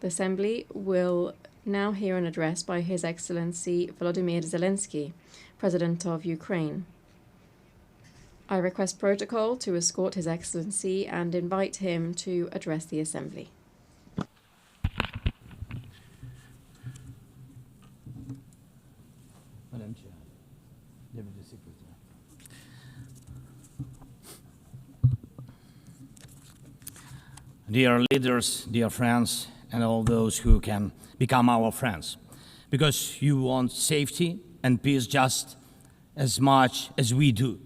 The Assembly will now hear an address by His Excellency Volodymyr Zelenskyy, President of Ukraine. I request protocol to escort His Excellency and invite him to address the Assembly. Madam Chair, Deputy Secretary. Dear leaders, dear friends, and all those who can become our friends, because you want safety and peace just as much as we do.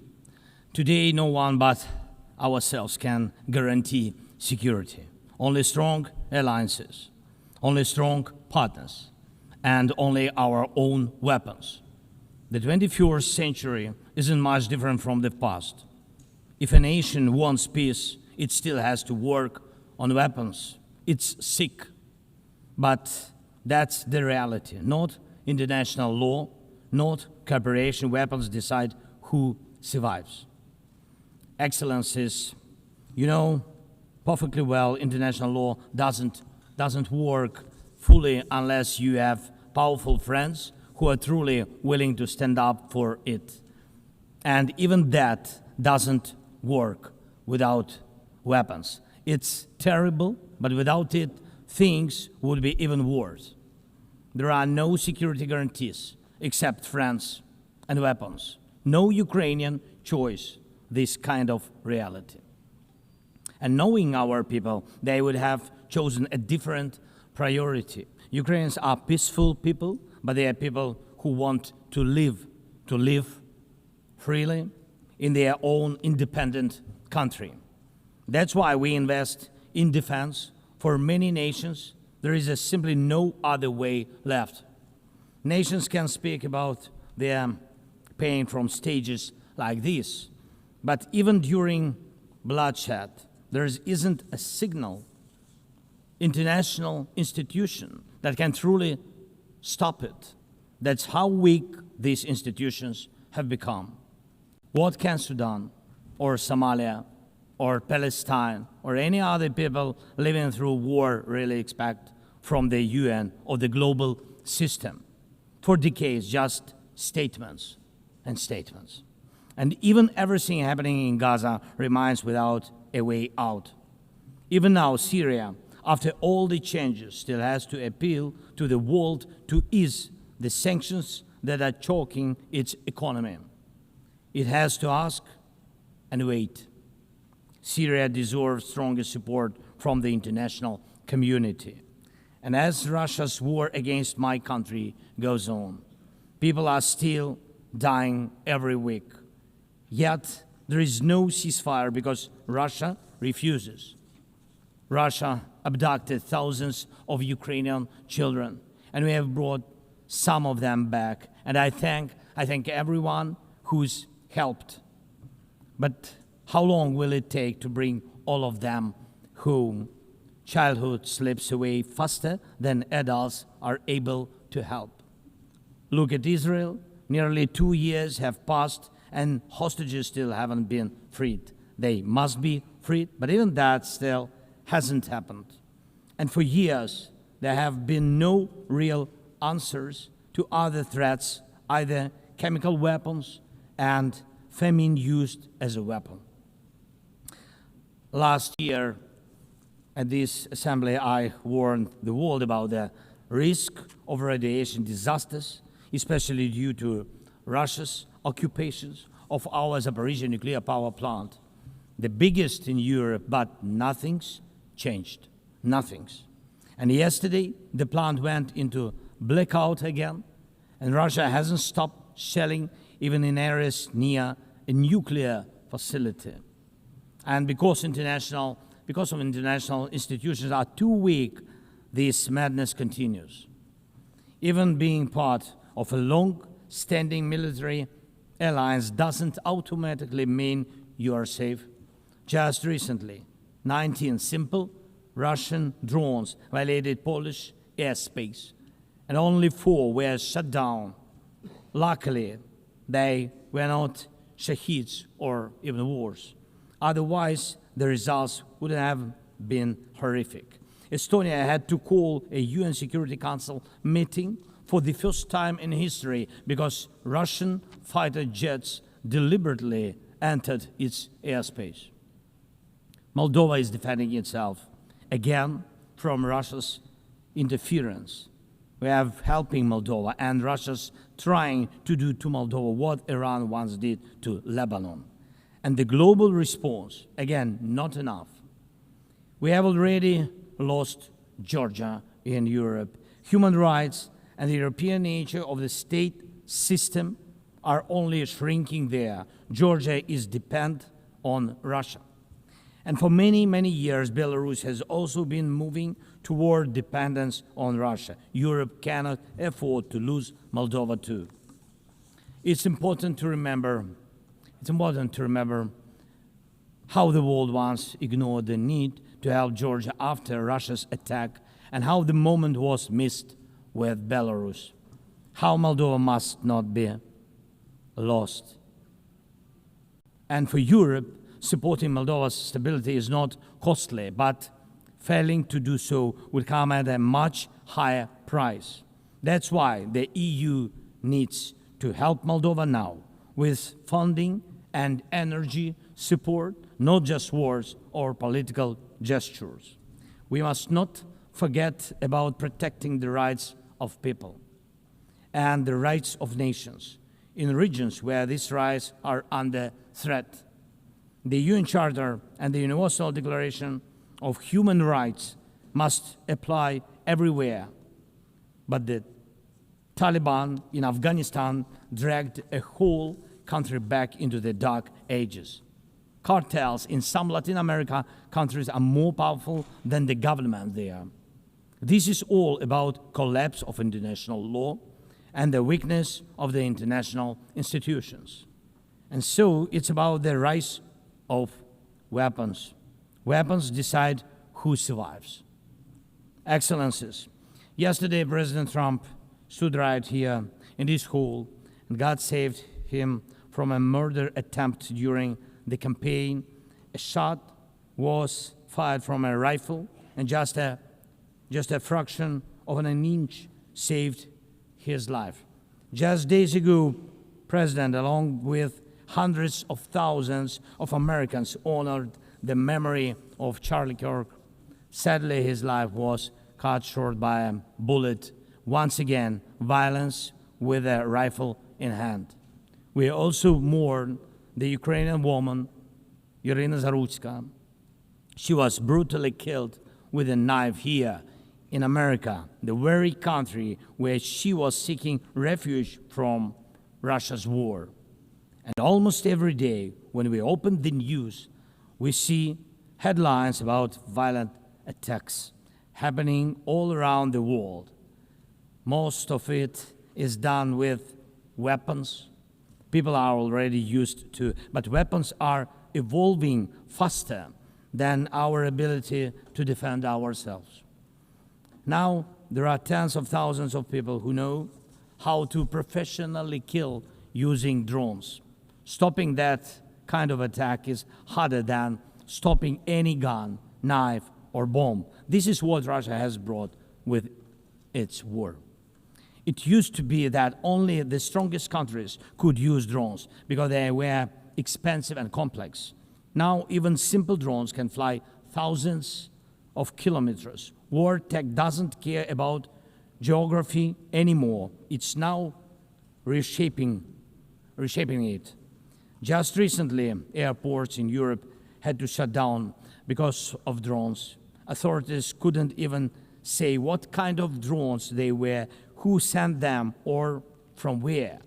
Today, no one but ourselves can guarantee security. Only strong alliances, only strong partners, and only our own weapons. The 21st century isn't much different from the past. If a nation wants peace, it still has to work on weapons. It's sick. But that's the reality. Not international law, not cooperation. Weapons decide who survives. Excellencies, you know perfectly well international law doesn't work fully unless you have powerful friends who are truly willing to stand up for it. And even that doesn't work without weapons. It's terrible, but without it, things would be even worse. There are no security guarantees except friends and weapons. No Ukrainian choice this kind of reality. And knowing our people, they would have chosen a different priority. Ukrainians are peaceful people, but they are people who want to live freely in their own independent country. That's why we invest in defense. For many nations, there is simply no other way left. Nations can speak about their pain from stages like this, but even during bloodshed, there isn't a single international institution that can truly stop it. That's how weak these institutions have become. What can Sudan or Somalia or Palestine or any other people living through war really expect from the UN or the global system? For decades, just statements and statements. And even everything happening in Gaza remains without a way out. Even now, Syria, after all the changes, still has to appeal to the world to ease the sanctions that are choking its economy. It has to ask and wait. Syria deserves stronger support from the international community. And as Russia's war against my country goes on, people are still dying every week. Yet there is no ceasefire because Russia refuses. Russia abducted thousands of Ukrainian children, and we have brought some of them back. And I thank everyone who's helped. But how long will it take to bring all of them home? Childhood slips away faster than adults are able to help. Look at Israel. Nearly 2 years have passed and hostages still haven't been freed. They must be freed, but even that still hasn't happened. And for years, there have been no real answers to other threats, either chemical weapons and famine used as a weapon. Last year, at this assembly, I warned the world about the risk of radiation disasters, especially due to Russia's occupations of our Zaporizhzhia nuclear power plant, the biggest in Europe, but nothing's changed. Nothing's. And yesterday, the plant went into blackout again, and Russia hasn't stopped shelling even in areas near a nuclear facility. And because of international institutions are too weak, this madness continues. Even being part of a long-standing military alliance doesn't automatically mean you are safe. Just recently, 19 simple Russian drones violated Polish airspace, and only 4 were shut down. Luckily, they were not Shaheeds or even worse. Otherwise, the results would have been horrific. Estonia had to call a UN Security Council meeting for the first time in history because Russian fighter jets deliberately entered its airspace. Moldova is defending itself again from Russia's interference. We are helping Moldova, and Russia's trying to do to Moldova what Iran once did to Lebanon. And the global response, again, not enough. We have already lost Georgia in Europe. Human rights and the European nature of the state system are only shrinking there. Georgia is dependent on Russia. And for many, many years, Belarus has also been moving toward dependence on Russia. Europe cannot afford to lose Moldova too. It's important to remember how the world once ignored the need to help Georgia after Russia's attack, and how the moment was missed with Belarus. How Moldova must not be lost. And for Europe, supporting Moldova's stability is not costly, but failing to do so will come at a much higher price. That's why the EU needs to help Moldova now with funding and energy support, not just words or political gestures. We must not forget about protecting the rights of people and the rights of nations in regions where these rights are under threat. The UN Charter and the Universal Declaration of Human Rights must apply everywhere. But the Taliban in Afghanistan dragged a whole country back into the dark ages. Cartels in some Latin America countries are more powerful than the government there. This is all about collapse of international law and the weakness of the international institutions. And so it's about the rise of weapons. Weapons decide who survives. Excellencies, yesterday President Trump stood right here in this hall, and God saved him from a murder attempt during the campaign. A shot was fired from a rifle, and just a fraction of an inch saved his life. Just days ago, President, along with hundreds of thousands of Americans, honored the memory of Charlie Kirk. Sadly, his life was cut short by a bullet. Once again, violence with a rifle in hand. We also mourn the Ukrainian woman, Irina Zarutska. She was brutally killed with a knife here in America, the very country where she was seeking refuge from Russia's war. And almost every day, when we open the news, we see headlines about violent attacks happening all around the world. Most of it is done with weapons. People are already used to, but weapons are evolving faster than our ability to defend ourselves. Now, there are tens of thousands of people who know how to professionally kill using drones. Stopping that kind of attack is harder than stopping any gun, knife, or bomb. This is what Russia has brought with its war. It used to be that only the strongest countries could use drones because they were expensive and complex. Now, even simple drones can fly thousands of kilometers. War tech doesn't care about geography anymore. It's now reshaping it. Just recently, airports in Europe had to shut down because of drones. Authorities couldn't even say what kind of drones they were, who sent them, or from where.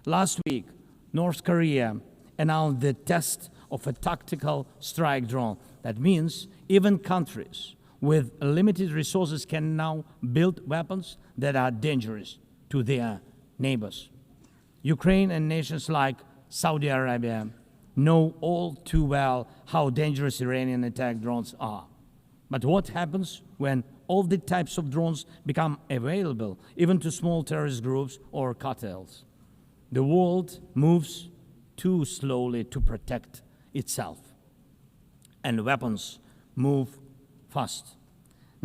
Last week, North Korea announced the test of a tactical strike drone. That means even countries with limited resources can now build weapons that are dangerous to their neighbors. Ukraine and nations like Saudi Arabia know all too well how dangerous Iranian attack drones are. But what happens when all the types of drones become available, even to small terrorist groups or cartels? The world moves too slowly to protect itself, and weapons move fast.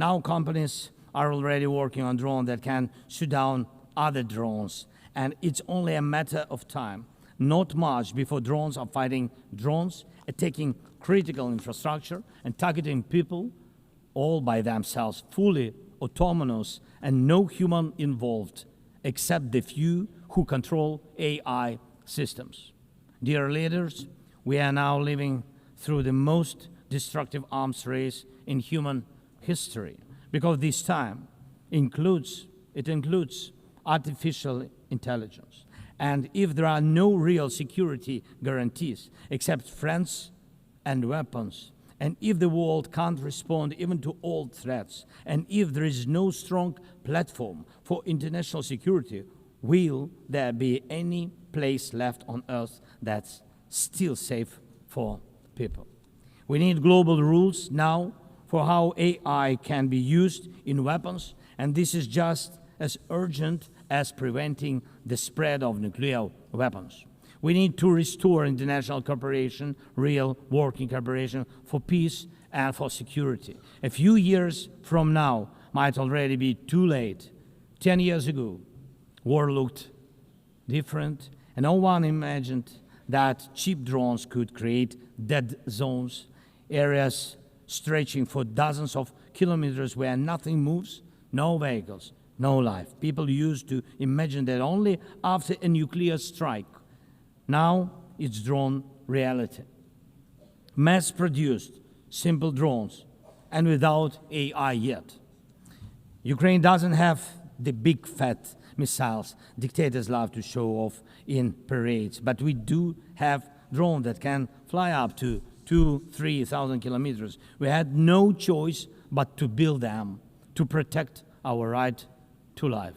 Now companies are already working on drones that can shoot down other drones, and it's only a matter of time, not much, before drones are fighting drones, attacking critical infrastructure, and targeting people all by themselves, fully autonomous and no human involved, except the few who control AI systems. Dear leaders, we are now living through the most destructive arms race in human history, because this time includes artificial intelligence. And if there are no real security guarantees except friends and weapons, and if the world can't respond even to old threats, and if there is no strong platform for international security, will there be any place left on Earth that's still safe for people? We need global rules now for how AI can be used in weapons, and this is just as urgent as preventing the spread of nuclear weapons. We need to restore international cooperation, real working cooperation for peace and for security. A few years from now might already be too late. 10 years ago, war looked different, and no one imagined that cheap drones could create dead zones, areas stretching for dozens of kilometers where nothing moves, no vehicles, no life. People used to imagine that only after a nuclear strike. Now it's drawn reality. Mass-produced, simple drones, and without AI yet. Ukraine doesn't have the big fat missiles dictators love to show off in parades, but we do have drones that can fly up to 2,000-3,000 kilometers. We had no choice but to build them to protect our right to life.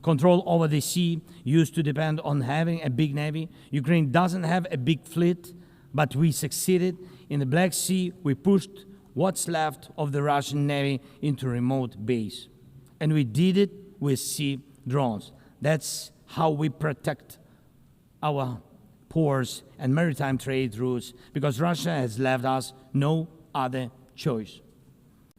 Control over the sea used to depend on having a big navy. Ukraine doesn't have a big fleet, but we succeeded. In the Black Sea, we pushed what's left of the Russian navy into remote base. And we did it with sea drones. That's how we protect our ports and maritime trade routes, because Russia has left us no other choice.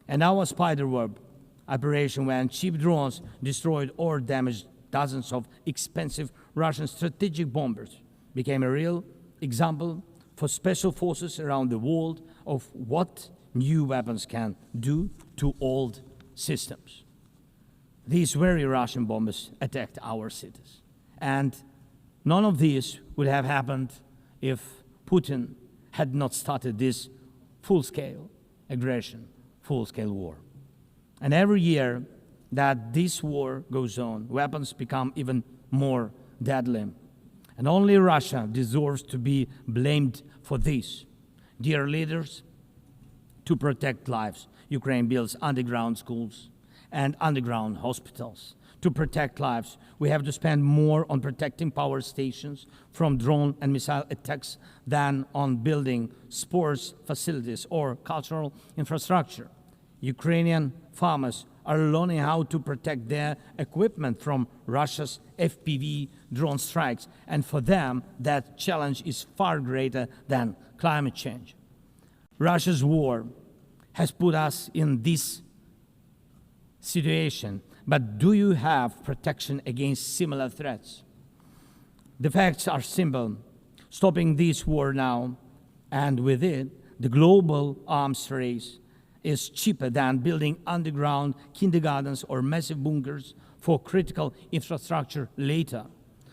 And our spiderweb operation, when cheap drones destroyed or damaged dozens of expensive Russian strategic bombers, became a real example for special forces around the world of what new weapons can do to old systems. These very Russian bombers attacked our cities. And none of this would have happened if Putin had not started this full-scale aggression, full-scale war. And every year that this war goes on, weapons become even more deadly. And only Russia deserves to be blamed for this. Dear leaders, to protect lives, Ukraine builds underground schools and underground hospitals. To protect lives, we have to spend more on protecting power stations from drone and missile attacks than on building sports facilities or cultural infrastructure. Ukrainian farmers are learning how to protect their equipment from Russia's FPV drone strikes, and for them, that challenge is far greater than climate change. Russia's war has put us in this situation, but do you have protection against similar threats? The facts are simple. Stopping this war now, and with it, the global arms race, is cheaper than building underground kindergartens or massive bunkers for critical infrastructure later.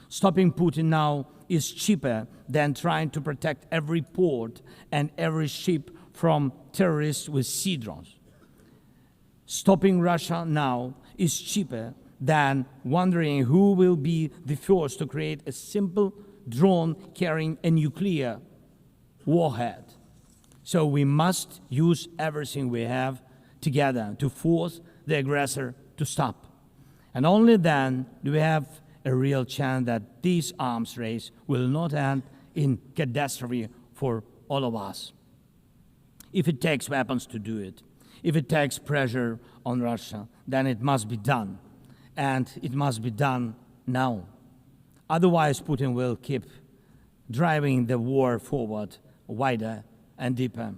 Stopping Putin now is cheaper than trying to protect every port and every ship from terrorists with sea drones. Stopping Russia now is cheaper than wondering who will be the first to create a simple drone carrying a nuclear warhead. So we must use everything we have together to force the aggressor to stop. And only then do we have a real chance that this arms race will not end in catastrophe for all of us. If it takes weapons to do it, if it takes pressure on Russia, then it must be done. And it must be done now. Otherwise, Putin will keep driving the war forward wider and deeper.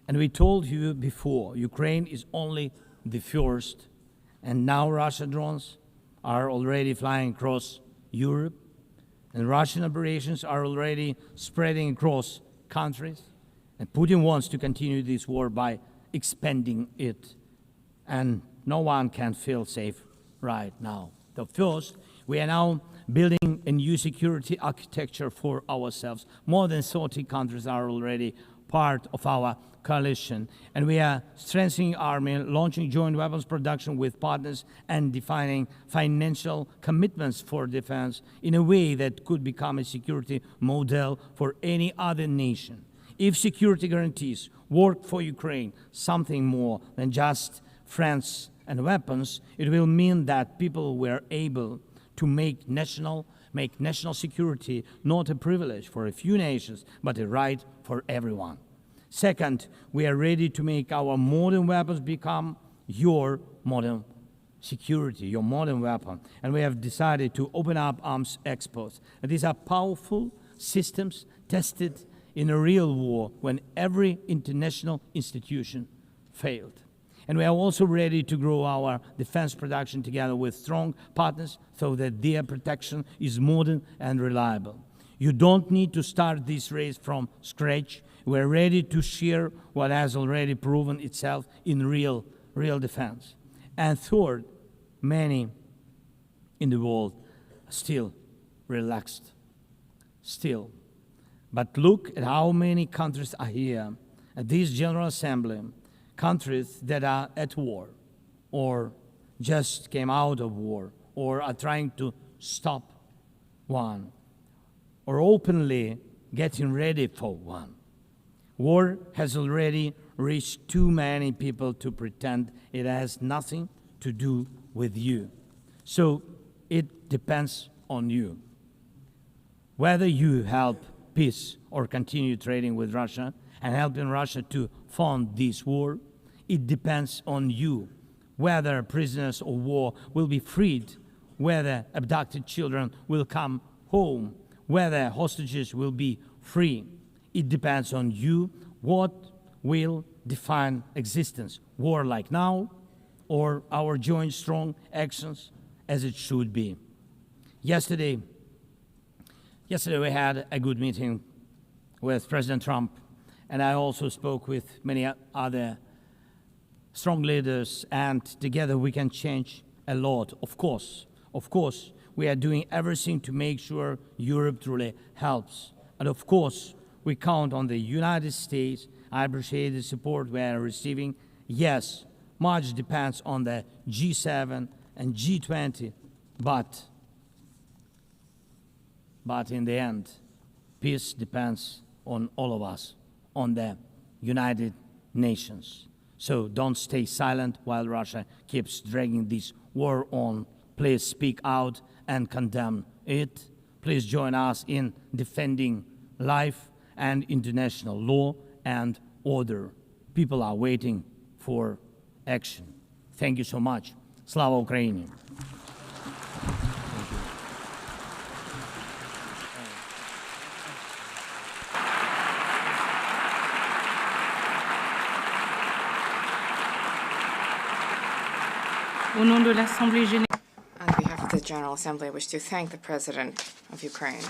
And we told you before, Ukraine is only the first, and now Russian drones are already flying across Europe, and Russian operations are already spreading across countries, and Putin wants to continue this war by expanding it, and no one can feel safe right now. So first, we are now building a new security architecture for ourselves. More than 30 countries are already part of our coalition, and we are strengthening army, launching joint weapons production with partners, and defining financial commitments for defense in a way that could become a security model for any other nation. If security guarantees work for Ukraine, something more than just friends and weapons, it will mean that people were able to make national security not a privilege for a few nations, but a right for everyone. Second, we are ready to make our modern weapons become your modern security, your modern weapon. And we have decided to open up arms exports. And these are powerful systems tested in a real war when every international institution failed. And we are also ready to grow our defense production together with strong partners so that their protection is modern and reliable. You don't need to start this race from scratch. We're ready to share what has already proven itself in real defense. And third, many in the world are still relaxed. Still. But look at how many countries are here at this General Assembly, countries that are at war, or just came out of war, or are trying to stop one, or openly getting ready for one. War has already reached too many people to pretend it has nothing to do with you. So it depends on you. Whether you help peace or continue trading with Russia and helping Russia to fund this war, it depends on you. Whether prisoners of war will be freed, whether abducted children will come home, whether hostages will be free. It depends on you. What will define existence? War like now, or our joint strong actions as it should be? Yesterday we had a good meeting with President Trump, and I also spoke with many other strong leaders, and together we can change a lot. Of course, we are doing everything to make sure Europe truly helps. And of course, we count on the United States. I appreciate the support we are receiving. Yes, much depends on the G7 and G20, but in the end, peace depends on all of us, on the United Nations. So don't stay silent while Russia keeps dragging this war on. Please speak out and condemn it. Please join us in defending life and international law and order. People are waiting for action. Thank you so much. Slava Ukraini. Au nom de l'Assemblée générale. On behalf of the General Assembly, I wish to thank the President of Ukraine.